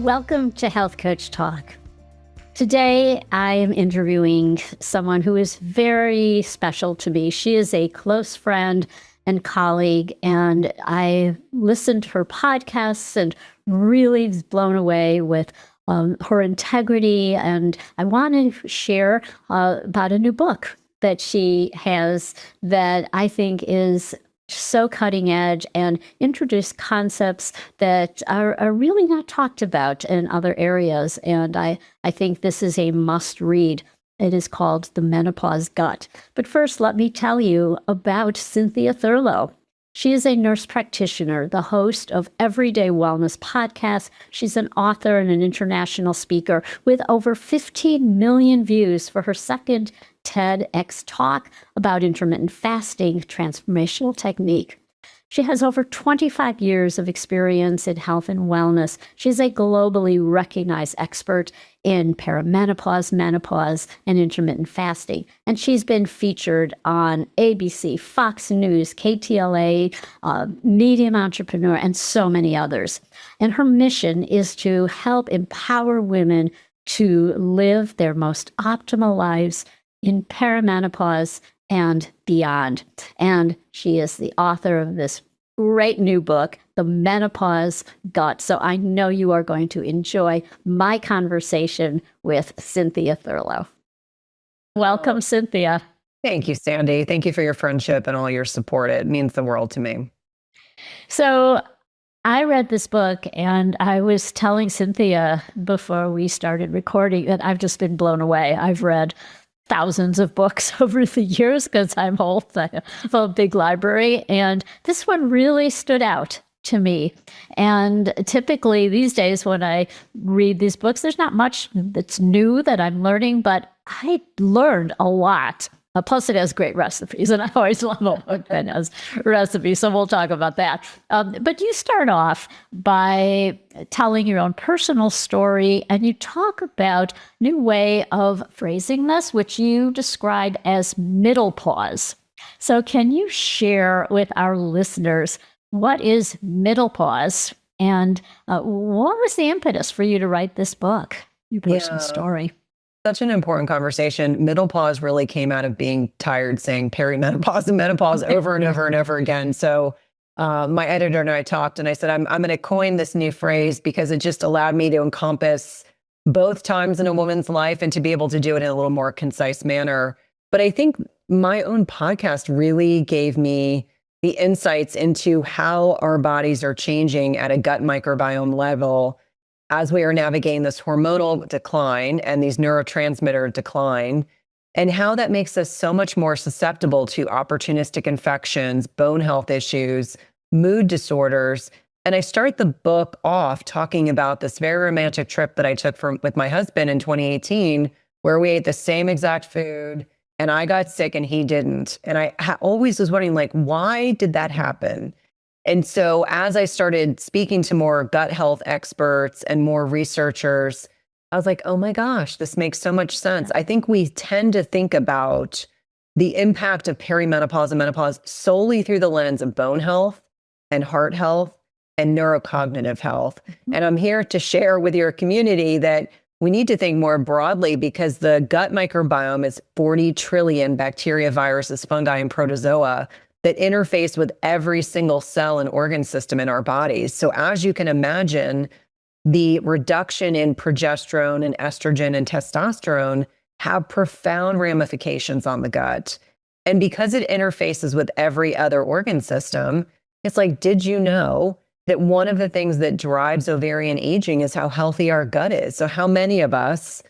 Welcome to Health Coach Talk. Today, I am interviewing someone who is very special to me. She is a close friend and colleague, and I listened to her podcasts and really was blown away with her integrity. And I want to share about a new book that she has that I think is so cutting edge and introduce concepts that are really not talked about in other areas. And I think this is a must read. It is called The Menopause Gut. But first, let me tell you about Cynthia Thurlow. She is a nurse practitioner, the host of Everyday Wellness podcast. She's an author and an international speaker with over 15 million views for her second TEDx talk about intermittent fasting, transformational technique. She has over 25 years of experience in health and wellness. She's a globally recognized expert in perimenopause, menopause, and intermittent fasting. And she's been featured on ABC, Fox News, KTLA, Medium Entrepreneur, and so many others. And her mission is to help empower women to live their most optimal lives in perimenopause and beyond. And she is the author of this great new book, The Menopause Gut. So I know you are going to enjoy my conversation with Cynthia Thurlow. Welcome, Cynthia. Thank you, Sandi. Thank you for your friendship and all your support. It means the world to me. So I read this book and I was telling Cynthia before we started recording that I've just been blown away. I've read thousands of books over the years because I'm old. I have a big library, and this one really stood out to me. And typically these days when I read these books, there's not much that's new that I'm learning, but I learned a lot. Plus, it has great recipes, and I always love a book that has recipes, so we'll talk about that. But you start off by telling your own personal story, and you talk about a new way of phrasing this, which you describe as middle pause. So can you share with our listeners what is middle pause, and what was the impetus for you to write this book, your personal story? Such an important conversation. Middle pause really came out of being tired saying perimenopause and menopause over and over and over again. So my editor and I talked, and I said, I'm going to coin this new phrase because it just allowed me to encompass both times in a woman's life and to be able to do it in a little more concise manner. But I think my own podcast really gave me the insights into how our bodies are changing at a gut microbiome level as we are navigating this hormonal decline and these neurotransmitter decline, and how that makes us so much more susceptible to opportunistic infections, bone health issues, mood disorders. And I start the book off talking about this very romantic trip that I took with my husband in 2018, where we ate the same exact food and I got sick and he didn't. And I always was wondering, like, why did that happen? And so as I started speaking to more gut health experts and more researchers, I was like, oh my gosh, this makes so much sense. I think we tend to think about the impact of perimenopause and menopause solely through the lens of bone health and heart health and neurocognitive health. And I'm here to share with your community that we need to think more broadly because the gut microbiome is 40 trillion bacteria, viruses, fungi, and protozoa that interface with every single cell and organ system in our bodies. So as you can imagine, the reduction in progesterone and estrogen and testosterone have profound ramifications on the gut. And because it interfaces with every other organ system, it's like, did you know that one of the things that drives ovarian aging is how healthy our gut is? So how many of us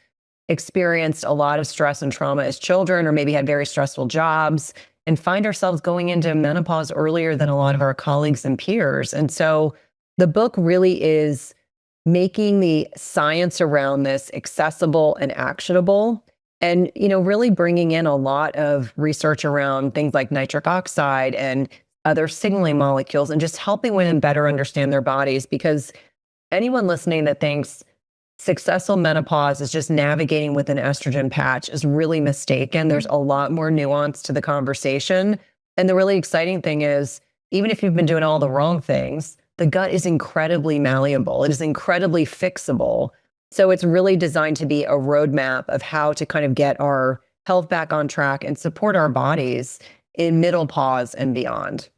experienced a lot of stress and trauma as children, or maybe had very stressful jobs, and find ourselves going into menopause earlier than a lot of our colleagues and peers? And so the book really is making the science around this accessible and actionable, and, really bringing in a lot of research around things like nitric oxide and other signaling molecules, and just helping women better understand their bodies. Because anyone listening that thinks successful menopause is just navigating with an estrogen patch is really mistaken. There's a lot more nuance to the conversation. And the really exciting thing is, even if you've been doing all the wrong things, the gut is incredibly malleable. It is incredibly fixable. So it's really designed to be a roadmap of how to kind of get our health back on track and support our bodies in menopause and beyond.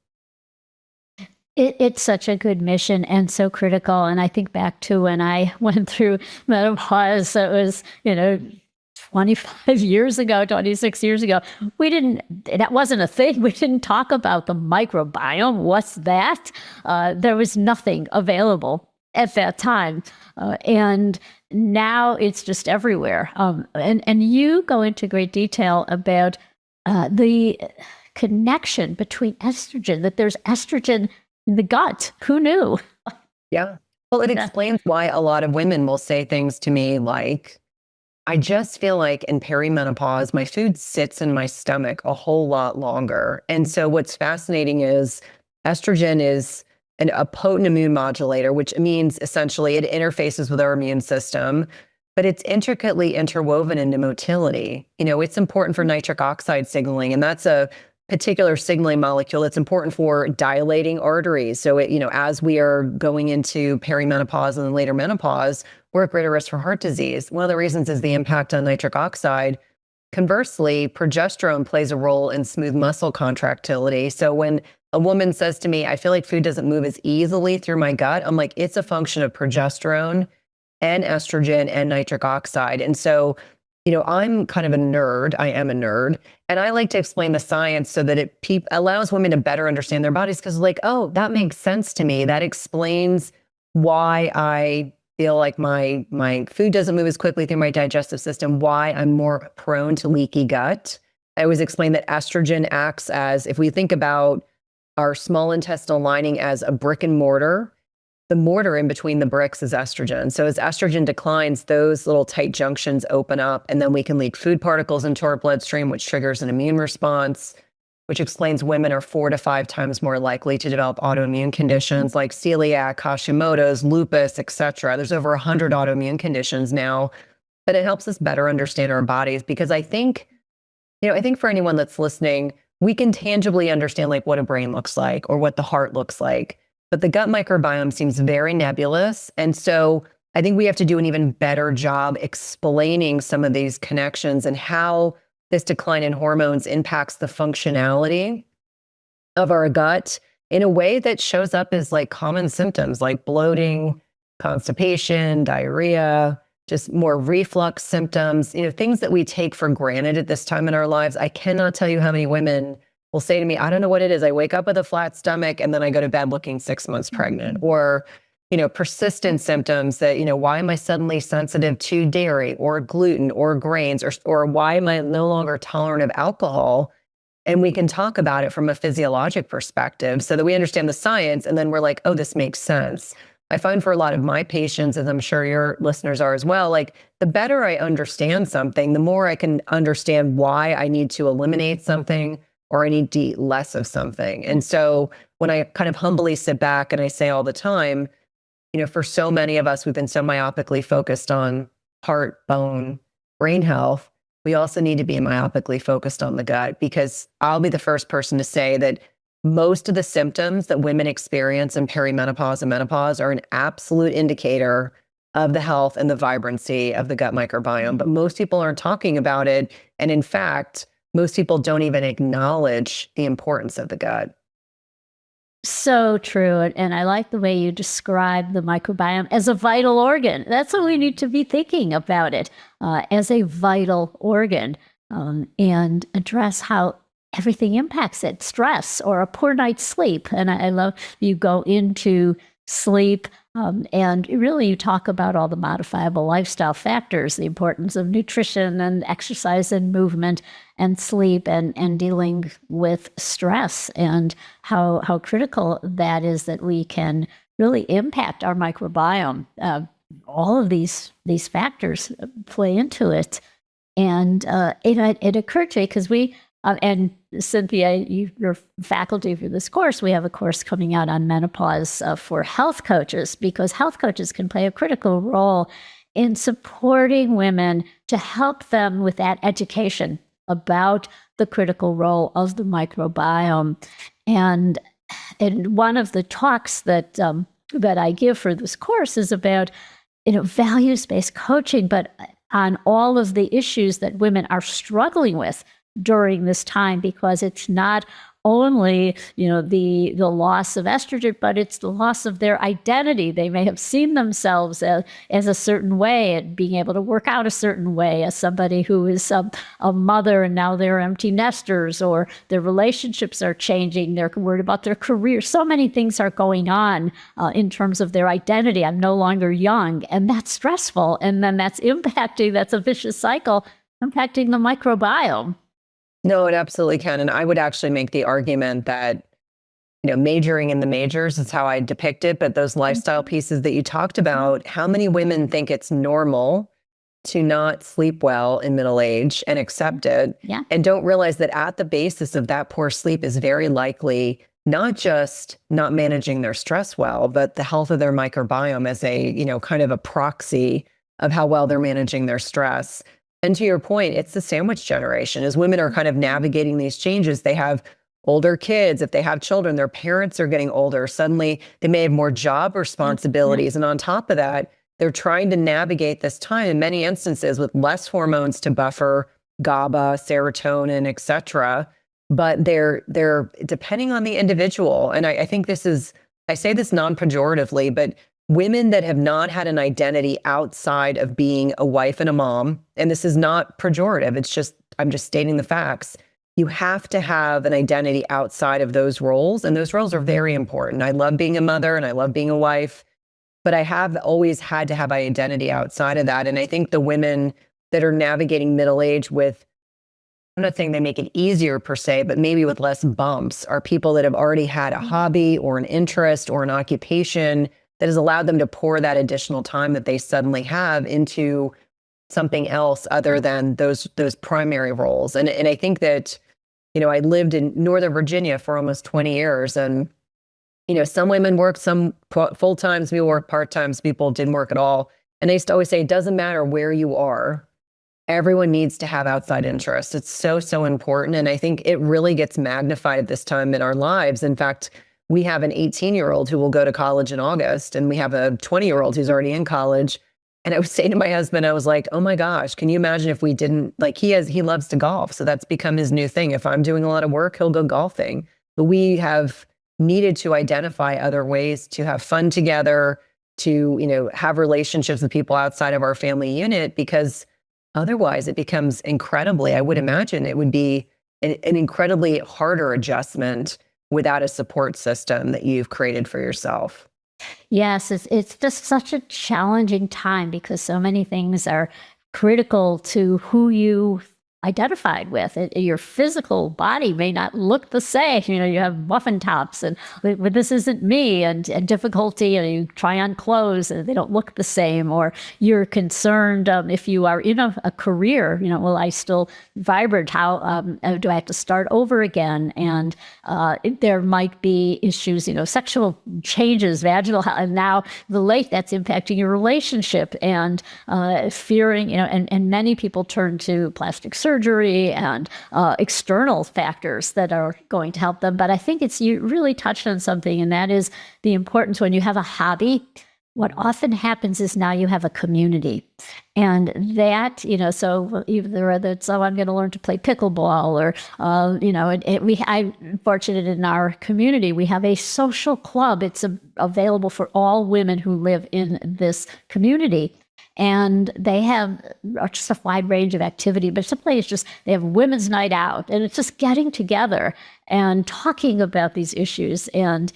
It's such a good mission and so critical. And I think back to when I went through menopause, so it was, 25 years ago, 26 years ago, that wasn't a thing. We didn't talk about the microbiome. What's that? There was nothing available at that time. And now it's just everywhere. And you go into great detail about the connection between estrogen, that there's estrogen in the gut. Who knew? Yeah. Well, it explains why a lot of women will say things to me like, I just feel like in perimenopause, my food sits in my stomach a whole lot longer. And so what's fascinating is estrogen is a potent immune modulator, which means essentially it interfaces with our immune system, but it's intricately interwoven into motility. It's important for nitric oxide signaling, and that's a particular signaling molecule. It's important for dilating arteries. So, as we are going into perimenopause and then later menopause, we're at greater risk for heart disease. One of the reasons is the impact on nitric oxide. Conversely, progesterone plays a role in smooth muscle contractility. So when a woman says to me, I feel like food doesn't move as easily through my gut, I'm like, it's a function of progesterone and estrogen and nitric oxide. And so, I'm kind of a nerd. I am a nerd. And I like to explain the science so that it allows women to better understand their bodies, because oh, that makes sense to me. That explains why I feel like my food doesn't move as quickly through my digestive system, why I'm more prone to leaky gut. I always explain that estrogen acts as, if we think about our small intestinal lining as a brick and mortar, the mortar in between the bricks is estrogen. So as estrogen declines, those little tight junctions open up, and then we can leak food particles into our bloodstream, which triggers an immune response, which explains women are 4 to 5 times more likely to develop autoimmune conditions like celiac, Hashimoto's, lupus, etc. There's over 100 autoimmune conditions now, but it helps us better understand our bodies, because I think for anyone that's listening, we can tangibly understand what a brain looks like or what the heart looks like. But the gut microbiome seems very nebulous. And so I think we have to do an even better job explaining some of these connections and how this decline in hormones impacts the functionality of our gut in a way that shows up as common symptoms like bloating, constipation, diarrhea, just more reflux symptoms, things that we take for granted at this time in our lives. I cannot tell you how many women will say to me, I don't know what it is. I wake up with a flat stomach and then I go to bed looking 6 months pregnant. Or, persistent symptoms that, why am I suddenly sensitive to dairy or gluten or grains, or why am I no longer tolerant of alcohol? And we can talk about it from a physiologic perspective so that we understand the science, and then we're like, oh, this makes sense. I find for a lot of my patients, as I'm sure your listeners are as well, the better I understand something, the more I can understand why I need to eliminate something or I need to eat less of something. And so when I kind of humbly sit back and I say all the time, for so many of us, we've been so myopically focused on heart, bone, brain health. We also need to be myopically focused on the gut, because I'll be the first person to say that most of the symptoms that women experience in perimenopause and menopause are an absolute indicator of the health and the vibrancy of the gut microbiome. But most people aren't talking about it. And in fact, most people don't even acknowledge the importance of the gut. So true. And I like the way you describe the microbiome as a vital organ. That's what we need to be thinking about it, as a vital organ, and address how everything impacts it. Stress or a poor night's sleep. And I love you go into sleep, and really you talk about all the modifiable lifestyle factors, the importance of nutrition and exercise and movement and sleep, and dealing with stress, and how critical that is, that we can really impact our microbiome. All of these factors play into it. And it occurred to me, because and Cynthia, you're faculty for this course. We have a course coming out on menopause for health coaches, because health coaches can play a critical role in supporting women to help them with that education about the critical role of the microbiome. And And one of the talks that I give for this course is about, values-based coaching, but on all of the issues that women are struggling with during this time, because it's not only, the loss of estrogen, but it's the loss of their identity. They may have seen themselves as a certain way and being able to work out a certain way, as somebody who is a mother and now they're empty nesters, or their relationships are changing. They're worried about their career. So many things are going on in terms of their identity. I'm no longer young, and that's stressful. And then that's a vicious cycle, impacting the microbiome. No, it absolutely can. And I would actually make the argument that, majoring in the majors is how I depict it. But those lifestyle pieces that you talked about, how many women think it's normal to not sleep well in middle age and accept it, Yeah. and don't realize that at the basis of that poor sleep is very likely not just not managing their stress well, but the health of their microbiome as a, kind of a proxy of how well they're managing their stress. And to your point, it's the sandwich generation. As women are kind of navigating these changes, they have older kids. If they have children, their parents are getting older. Suddenly, they may have more job responsibilities. And on top of that, they're trying to navigate this time in many instances with less hormones to buffer GABA, serotonin, et cetera. But they're depending on the individual. And I think I say this non-pejoratively, but women that have not had an identity outside of being a wife and a mom, and this is not pejorative, I'm just stating the facts. You have to have an identity outside of those roles, and those roles are very important. I love being a mother and I love being a wife, but I have always had to have an identity outside of that. And I think the women that are navigating middle age with, I'm not saying they make it easier per se, but maybe with less bumps, are people that have already had a hobby or an interest or an occupation that has allowed them to pour that additional time that they suddenly have into something else other than those primary roles. And I think that, I lived in Northern Virginia for almost 20 years, and, some women work some full times, people work part times, people didn't work at all. And I used to always say, it doesn't matter where you are. Everyone needs to have outside interests. It's so, so important. And I think it really gets magnified at this time in our lives. In fact, we have an 18-year-old who will go to college in August, and we have a 20-year-old who's already in college. And I was saying to my husband, I was like, oh my gosh, can you imagine if we didn't, he loves to golf. So that's become his new thing. If I'm doing a lot of work, he'll go golfing. But we have needed to identify other ways to have fun together, to, have relationships with people outside of our family unit, because otherwise it becomes I would imagine it would be an incredibly harder adjustment without a support system that you've created for yourself. Yes, it's just such a challenging time because so many things are critical to who you identified with. Your physical body may not look the same. You have muffin tops and but this isn't me, and difficulty, and you try on clothes and they don't look the same, or you're concerned if you are in a career, will I still vibrate? How do I have to start over again? And there might be issues, sexual changes, vaginal, and now that's impacting your relationship, and fearing, and many people turn to plastic surgery and external factors that are going to help them. But I think you really touched on something, and that is the importance when you have a hobby. What often happens is now you have a community, and that, so either that's, I'm going to learn to play pickleball, or, I'm fortunate in our community, we have a social club. It's available for all women who live in this community. And they have just a wide range of activity, but simply they have women's night out, and it's just getting together and talking about these issues. And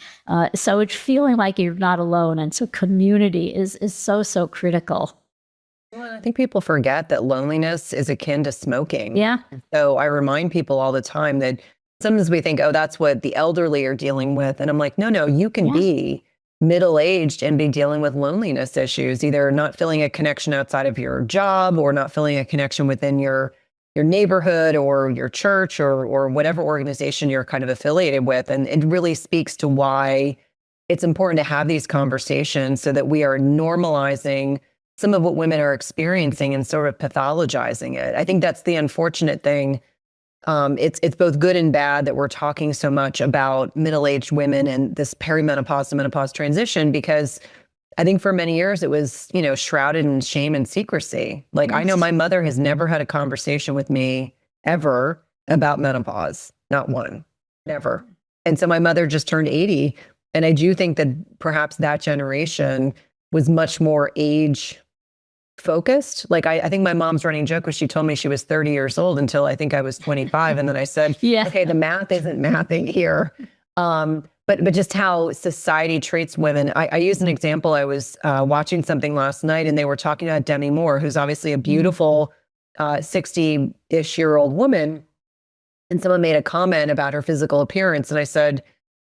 so it's feeling like you're not alone. And so community is so, so critical. Well, I think people forget that loneliness is akin to smoking. Yeah. So I remind people all the time that sometimes we think, oh, that's what the elderly are dealing with. And I'm like, no, you can be middle-aged and be dealing with loneliness issues, either not feeling a connection outside of your job, or not feeling a connection within your neighborhood or your church, or whatever organization you're kind of affiliated with. And it really speaks to why it's important to have these conversations, so that we are normalizing some of what women are experiencing and sort of pathologizing it. I think that's the unfortunate thing it's both good and bad that we're talking so much about middle-aged women and this perimenopause to menopause transition, because I think for many years it was, shrouded in shame and secrecy. Like, I know my mother has never had a conversation with me ever about menopause. Not one, never. And so my mother just turned 80. And I do think that perhaps that generation was much more age focused. Like, I think my mom's running joke was she told me she was 30 years old until I think I was 25. And then I said, Yeah. okay, the math isn't mathing here. But just how society treats women. I used an example. I was watching something last night and they were talking about Demi Moore, who's obviously a beautiful 60-ish year old woman. And someone made a comment about her physical appearance. And I said,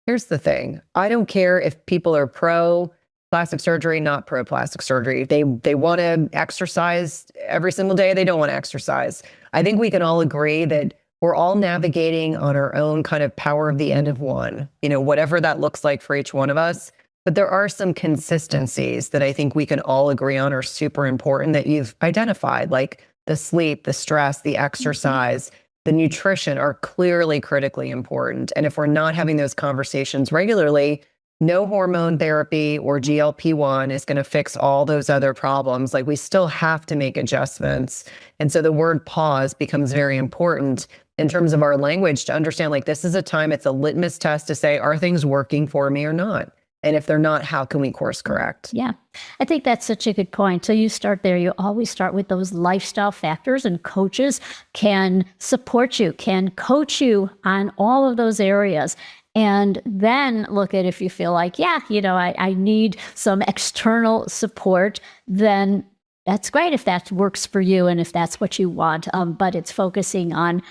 here's the thing. I don't care if people are pro plastic surgery, not pro plastic surgery. They want to exercise every single day. They don't want to exercise. I think we can all agree that we're all navigating on our own kind of power of the end of one, whatever that looks like for each one of us. But there are some consistencies that I think we can all agree on are super important that you've identified, like the sleep, the stress, the exercise, the nutrition are clearly critically important. And if we're not having those conversations regularly, no hormone therapy or GLP-1 is going to fix all those other problems. Like, we still have to make adjustments. And so the word pause becomes very important in terms of our language to understand, like, this is a time, it's a litmus test to say, are things working for me or not? And if they're not, how can we course correct? Yeah, I think that's such a good point. So you start there. You always start with those lifestyle factors, and coaches can support you, can coach you on all of those areas. And then look at if you feel like, I need some external support, then that's great if that works for you and if that's what you want. But it's focusing on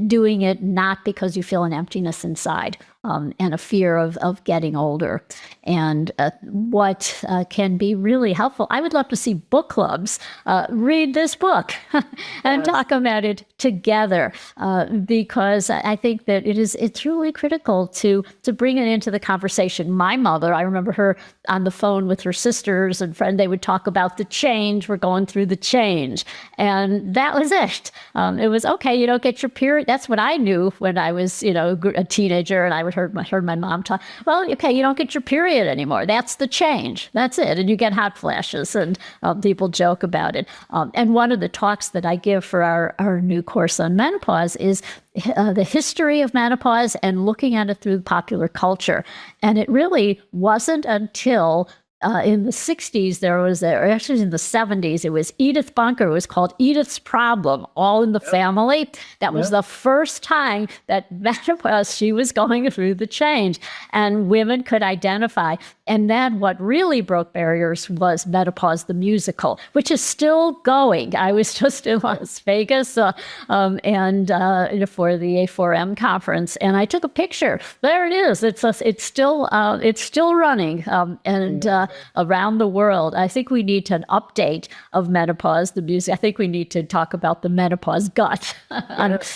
doing it not because you feel an emptiness inside and a fear of getting older. And what can be really helpful, I would love to see book clubs read this book and talk about it together, because I think that it's really critical to bring it into the conversation. My mother, I remember her on the phone with her sisters and friend, they would talk about the change. We're going through the change. And that was it. It was, okay, you don't get your period. That's what I knew when I was, a teenager, and I would heard my mom talk, well, okay, you don't get your period anymore. That's the change. That's it. And you get hot flashes, and people joke about it. And one of the talks that I give for our new course on menopause is the history of menopause and looking at it through popular culture. And it really wasn't until in the 60s, or actually in the 70s, it was Edith Bunker. It was called Edith's Problem, All in the Family. That was the first time that menopause, she was going through the change, and women could identify. And then what really broke barriers was Menopause the Musical, which is still going. I was just in Las Vegas for the A4M conference, and I took a picture. There it is. It's still running, around the world. I think we need an update of Menopause the Music. I think we need to talk about the Menopause Gut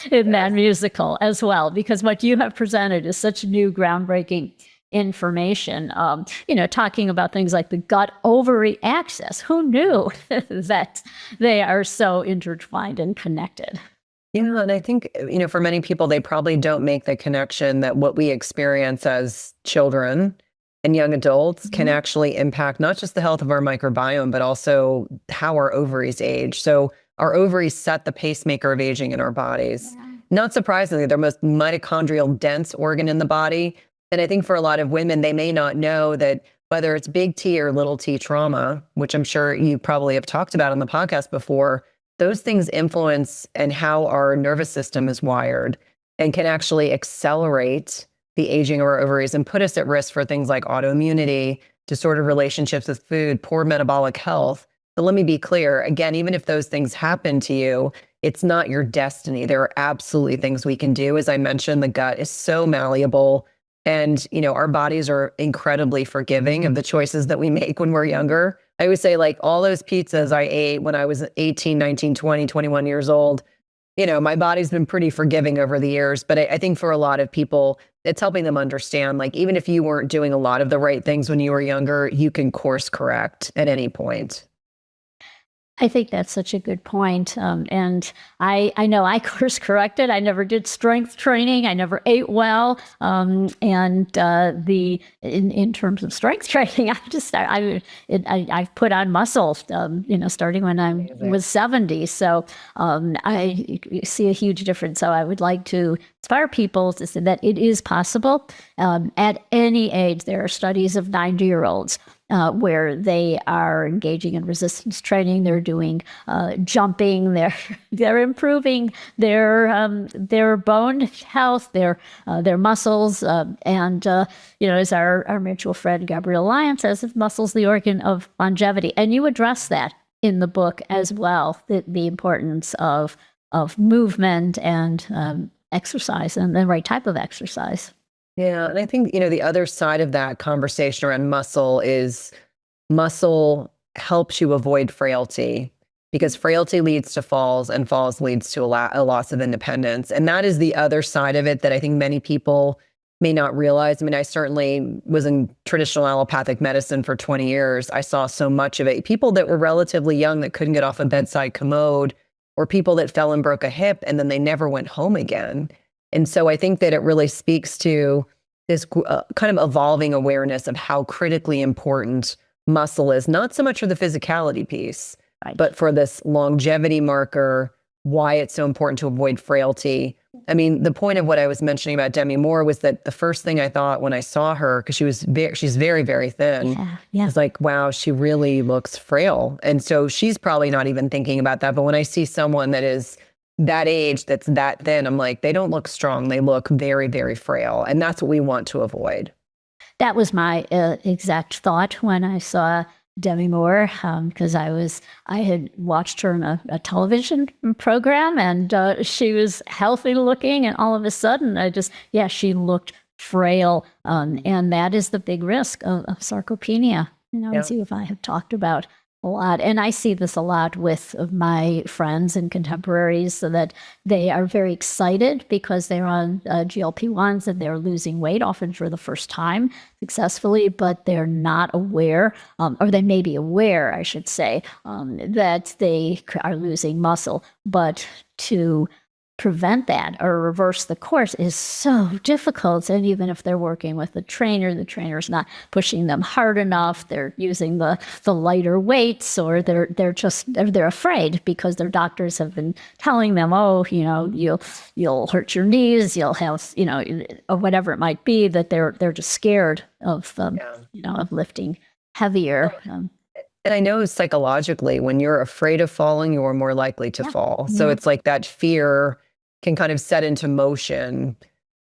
in that musical as well, because what you have presented is such new, groundbreaking information, talking about things like the gut-ovary axis. Who knew that they are so intertwined and connected? Yeah, and I think, for many people, they probably don't make the connection that what we experience as children and young adults can actually impact not just the health of our microbiome, but also how our ovaries age. So our ovaries set the pacemaker of aging in our bodies. Yeah. Not surprisingly, they're most mitochondrial dense organ in the body. And I think for a lot of women, they may not know that whether it's big T or little t trauma, which I'm sure you probably have talked about on the podcast before, those things influence and how our nervous system is wired and can actually accelerate the aging of our ovaries and put us at risk for things like autoimmunity, disordered relationships with food, poor metabolic health. But let me be clear, again, even if those things happen to you, it's not your destiny. There are absolutely things we can do. As I mentioned, the gut is so malleable. And, our bodies are incredibly forgiving of the choices that we make when we're younger. I always say, like, all those pizzas I ate when I was 18, 19, 20, 21 years old, my body's been pretty forgiving over the years. But I think for a lot of people, it's helping them understand, like, even if you weren't doing a lot of the right things when you were younger, you can course correct at any point. I think that's such a good point. And I know I course corrected. I never did strength training. I never ate well. In terms of strength training, I've put on muscle, starting when I was 70. So I see a huge difference. So I would like to inspire people to say that it is possible at any age. There are studies of 90-year-olds where they are engaging in resistance training, they're doing jumping, they're improving their bone health, their muscles, and as our mutual friend Gabrielle Lyon says, muscle's the organ of longevity, and you address that in the book as well, the importance of movement and exercise, and the right type of exercise. Yeah. And I think, the other side of that conversation around muscle is muscle helps you avoid frailty, because frailty leads to falls, and falls leads to a loss of independence. And that is the other side of it that I think many people may not realize. I mean, I certainly was in traditional allopathic medicine for 20 years. I saw so much of it. People that were relatively young that couldn't get off a bedside commode, or people that fell and broke a hip and then they never went home again. And so I think that it really speaks to this kind of evolving awareness of how critically important muscle is, not so much for the physicality piece, Right. but for this longevity marker, why it's so important to avoid frailty. I mean, the point of what I was mentioning about Demi Moore was that the first thing I thought when I saw her, because she's very, very thin, Yeah. was like, wow, she really looks frail. And so she's probably not even thinking about that. But when I see someone that is that age, that's that thin, I'm like, they don't look strong. They look very, very frail. And that's what we want to avoid. That was my exact thought when I saw Demi Moore, because I had watched her in a television program, and she was healthy looking, and all of a sudden, she looked frail, and that is the big risk of sarcopenia. As you and I have talked about a lot, and I see this a lot with my friends and contemporaries, so that they are very excited because they're on GLP-1s and they're losing weight, often for the first time successfully, but they're not aware, or they may be aware, I should say, that they are losing muscle, but to prevent that or reverse the course is so difficult. And even if they're working with the trainer's not pushing them hard enough, they're using the lighter weights, or they're afraid because their doctors have been telling them, you'll hurt your knees, you'll have, or whatever it might be, that they're just scared of of lifting heavier. And I know psychologically, when you're afraid of falling, you're more likely to fall. So it's like that fear can kind of set into motion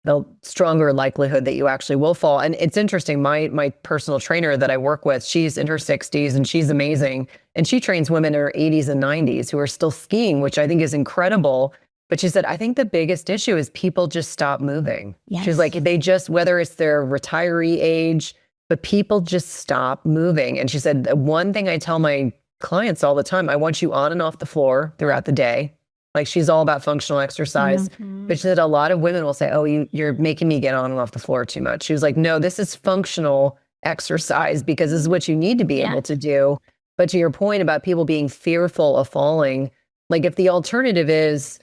the stronger likelihood that you actually will fall. And it's interesting, my personal trainer that I work with, she's in her 60s and she's amazing. And she trains women in her 80s and 90s who are still skiing, which I think is incredible. But she said, I think the biggest issue is people just stop moving. Yes. She's like, whether it's their retiree age, but people just stop moving. And she said, the one thing I tell my clients all the time, I want you on and off the floor throughout the day. Like, she's all about functional exercise. Mm-hmm. But she said a lot of women will say, oh, you're making me get on and off the floor too much. She was like, no, this is functional exercise, because this is what you need to be able to do. But to your point about people being fearful of falling, like, if the alternative is,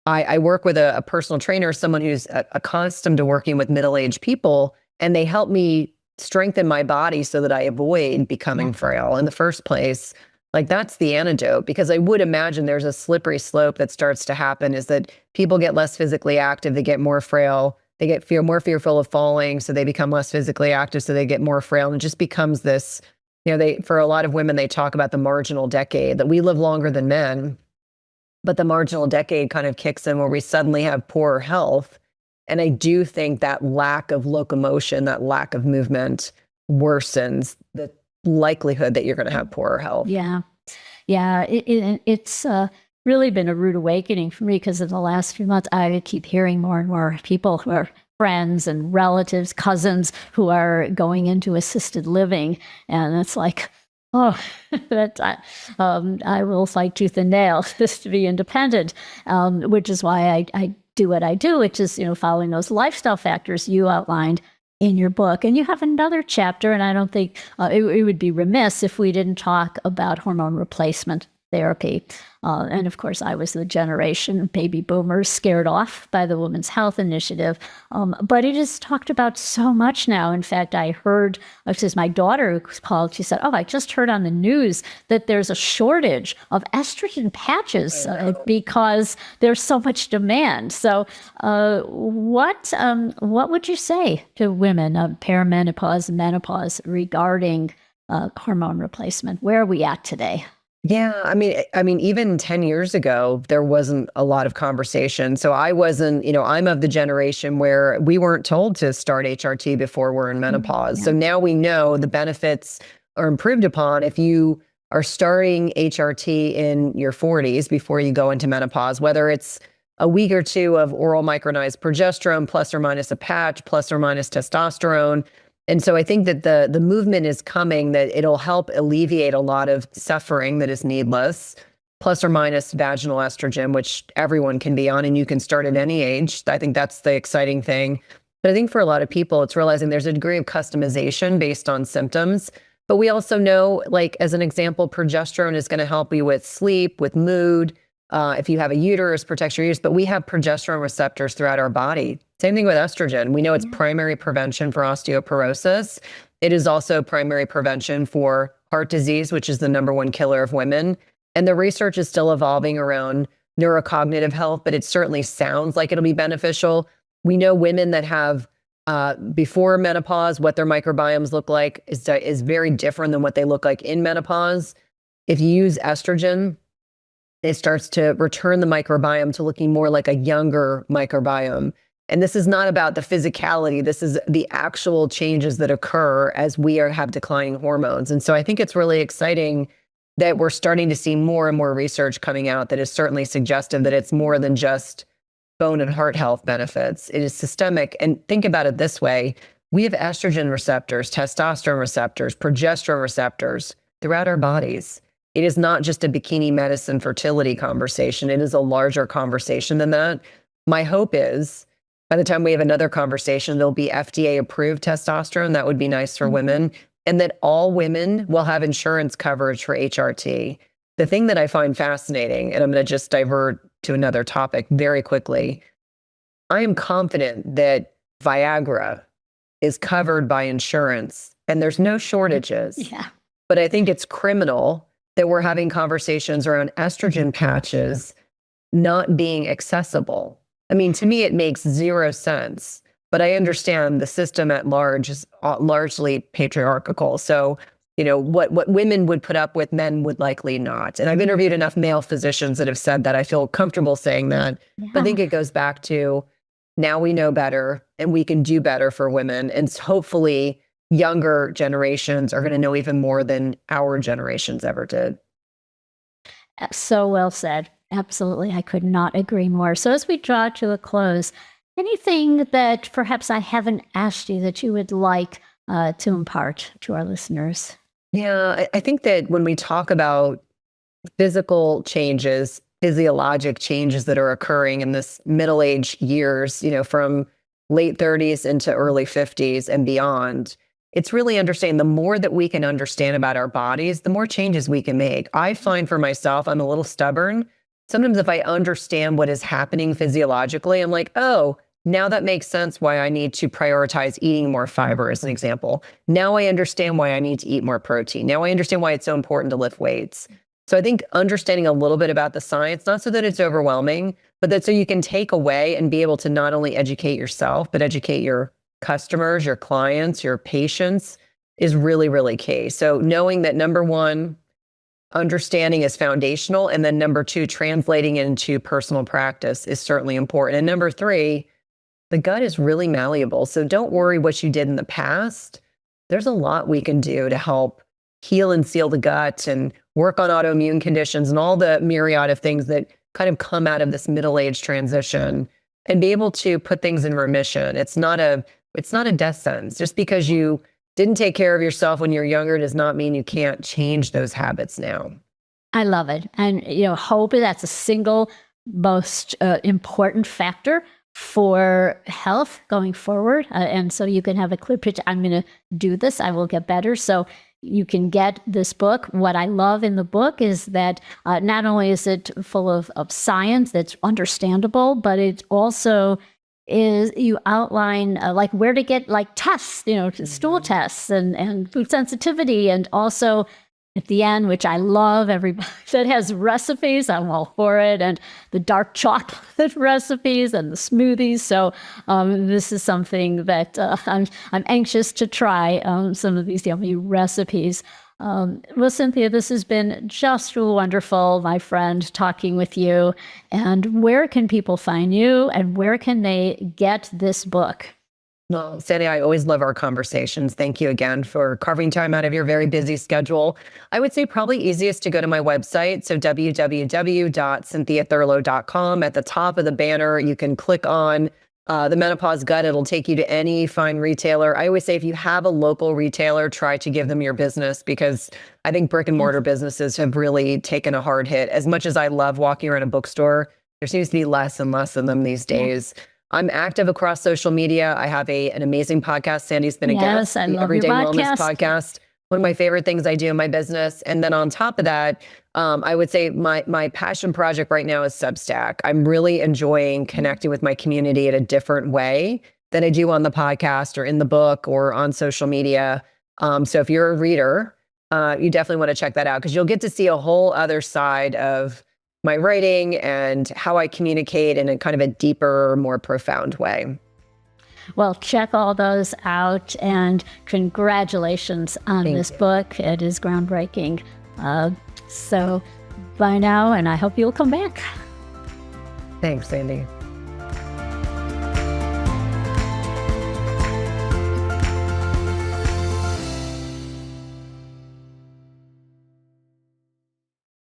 I work with a personal trainer, someone who's accustomed to working with middle-aged people, and they help me strengthen my body so that I avoid becoming frail in the first place. Like, that's the antidote, because I would imagine there's a slippery slope that starts to happen, is that people get less physically active, they get more frail, they get more fearful of falling, so they become less physically active, so they get more frail. And it just becomes this, for a lot of women, they talk about the marginal decade, that we live longer than men, but the marginal decade kind of kicks in where we suddenly have poorer health. And I do think that lack of locomotion, that lack of movement worsens the likelihood that you're going to have poorer health. Yeah. It's really been a rude awakening for me, because in the last few months, I keep hearing more and more people who are friends and relatives, cousins, who are going into assisted living. And it's like, I will fight tooth and nail this to be independent, which is why I do what I do, which is, following those lifestyle factors you outlined in your book. And you have another chapter, and I don't think it would be remiss if we didn't talk about hormone replacement therapy. And of course, I was the generation baby boomers scared off by the Women's Health Initiative. But it is talked about so much now. In fact, I heard, because my daughter called, she said, "Oh, I just heard on the news that there's a shortage of estrogen patches because there's so much demand." So what would you say to women, perimenopause, menopause, regarding hormone replacement? Where are we at today? Yeah, I mean, even 10 years ago, there wasn't a lot of conversation. So I wasn't, I'm of the generation where we weren't told to start HRT before we're in menopause. Yeah. So now we know the benefits are improved upon if you are starting HRT in your 40s before you go into menopause, whether it's a week or two of oral micronized progesterone, plus or minus a patch, plus or minus testosterone. And so I think that the movement is coming, that it'll help alleviate a lot of suffering that is needless, plus or minus vaginal estrogen, which everyone can be on and you can start at any age. I think that's the exciting thing. But I think for a lot of people, it's realizing there's a degree of customization based on symptoms. But we also know, like, as an example, progesterone is going to help you with sleep, with mood. If you have a uterus, protects your uterus, but we have progesterone receptors throughout our body. Same thing with estrogen. We know it's primary prevention for osteoporosis. It is also primary prevention for heart disease, which is the #1 killer of women. And the research is still evolving around neurocognitive health, but it certainly sounds like it'll be beneficial. We know women that have before menopause, what their microbiomes look like is very different than what they look like in menopause. If you use estrogen, it starts to return the microbiome to looking more like a younger microbiome. And this is not about the physicality. This is the actual changes that occur as we have declining hormones. And so I think it's really exciting that we're starting to see more and more research coming out that is certainly suggestive that it's more than just bone and heart health benefits. It is systemic. And think about it this way. We have estrogen receptors, testosterone receptors, progesterone receptors throughout our bodies. It is not just a bikini medicine fertility conversation. It is a larger conversation than that. My hope is by the time we have another conversation, there'll be FDA approved testosterone. That would be nice for women. And that all women will have insurance coverage for HRT. The thing that I find fascinating, and I'm going to just divert to another topic very quickly. I am confident that Viagra is covered by insurance and there's no shortages. Yeah. But I think it's criminal that we're having conversations around estrogen patches not being accessible. I mean, to me, it makes zero sense, but I understand the system at large is largely patriarchal. So, what women would put up with, men would likely not. And I've interviewed enough male physicians that have said that. I feel comfortable saying that. Yeah. But I think it goes back to now we know better and we can do better for women. And hopefully younger generations are going to know even more than our generations ever did. So well said. Absolutely. I could not agree more. So as we draw to a close, anything that perhaps I haven't asked you that you would like to impart to our listeners? Yeah, I think that when we talk about physical changes, physiologic changes that are occurring in this middle-aged years, from late 30s into early 50s and beyond, it's really understanding the more that we can understand about our bodies, the more changes we can make. I find for myself, I'm a little stubborn. Sometimes if I understand what is happening physiologically, I'm like, oh, now that makes sense why I need to prioritize eating more fiber, as an example. Now I understand why I need to eat more protein. Now I understand why it's so important to lift weights. So I think understanding a little bit about the science, not so that it's overwhelming, but that so you can take away and be able to not only educate yourself, but educate your customers, your clients, your patients is really, really key. So knowing that #1, understanding is foundational. And then #2, translating into personal practice is certainly important. And #3, the gut is really malleable. So don't worry what you did in the past. There's a lot we can do to help heal and seal the gut and work on autoimmune conditions and all the myriad of things that kind of come out of this middle-age transition and be able to put things in remission. It's not a death sentence. Just because you didn't take care of yourself when you're younger does not mean you can't change those habits now. I love it. And, hope that's a single most important factor for health going forward. And so you can have a clear picture. I'm going to do this. I will get better. So you can get this book. What I love in the book is that not only is it full of science that's understandable, but it also is, you outline like where to get like tests, stool tests and food sensitivity, and also at the end, which I love, everybody that has recipes, I'm all for it, and the dark chocolate recipes and the smoothies. So this is something that I'm anxious to try, some of these yummy recipes. Well, Cynthia, this has been just wonderful, my friend, talking with you. And where can people find you, and where can they get this book? Well, Sandi, I always love our conversations. Thank you again for carving time out of your very busy schedule. I would say probably easiest to go to my website. So www.cynthiathurlow.com. At the top of the banner, you can click on the Menopause Gut. It'll take you to any fine retailer. I always say if you have a local retailer, try to give them your business, because I think brick and mortar businesses have really taken a hard hit. As much as I love walking around a bookstore, there seems to be less and less of them these days. I'm active across social media. I have an amazing podcast. Sandi's been a guest. I love Everyday your Wellness podcast. One of my favorite things I do in my business. And then on top of that, I would say my passion project right now is Substack. I'm really enjoying connecting with my community in a different way than I do on the podcast or in the book or on social media. So if you're a reader, you definitely want to check that out, because you'll get to see a whole other side of my writing and how I communicate in a kind of a deeper, more profound way. Well, check all those out, and congratulations on this book. It is groundbreaking. So bye now, and I hope you'll come back. Thanks, Sandi.